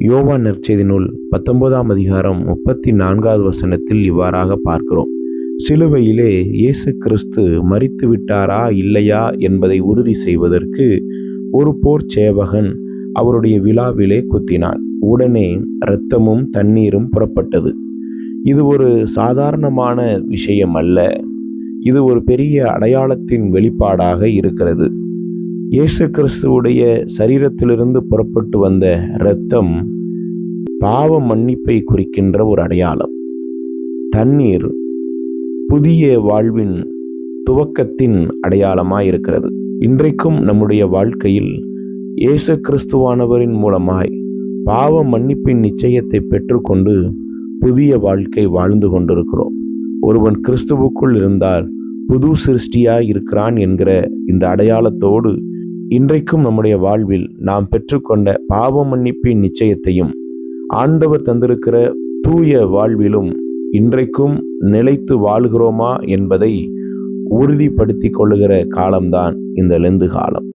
யோவான் நற்செய்தி நூல் 19ஆம் அதிகாரம் 34வது வசனத்தில் இவ்வாறாக பார்க்கிறோம். சிலுவையிலே இயேசு கிறிஸ்து மரித்து விட்டாரா இல்லையா என்பதை உறுதி செய்வதற்கு ஒரு போர் சேவகன் அவருடைய விலாவிலே குத்தினான். உடனே இரத்தமும் தண்ணீரும் புறப்பட்டது. இது ஒரு சாதாரணமான விஷயம் அல்ல. இது ஒரு பெரிய அடையாளத்தின் வெளிப்பாடாக இருக்கிறது. இயேசு கிறிஸ்துவுடைய சரீரத்திலிருந்து புறப்பட்டு வந்த இரத்தம் பாவ மன்னிப்பை குறிக்கின்ற ஒரு அடையாளம். தண்ணீர் புதிய வாழ்வின் துவக்கத்தின் அடையாளமாய் இருக்கிறது. இன்றைக்கும் நம்முடைய வாழ்க்கையில் இயேசு கிறிஸ்துவானவரின் மூலமாய் பாவ மன்னிப்பின் நிச்சயத்தை பெற்றுக்கொண்டு புதிய வாழ்க்கை வாழ்ந்து கொண்டிருக்கிறோம். ஒருவன் கிறிஸ்துவுக்குள் இருந்தால் புது சிருஷ்டியாய் இருக்கிறான் என்கிற இந்த அடையாளத்தோடு இன்றைக்கும் நம்முடைய வாழ்வில் நாம் பெற்றுக்கொண்ட பாவ மன்னிப்பின் நிச்சயத்தையும் ஆண்டவர் தந்திருக்கிற தூய வாழ்விலும் இன்றைக்கும் நிலைத்து வாழ்கிறோமா என்பதை உறுதிப்படுத்திக் கொள்ளுகிற காலம்தான் இந்த லெந்து காலம்.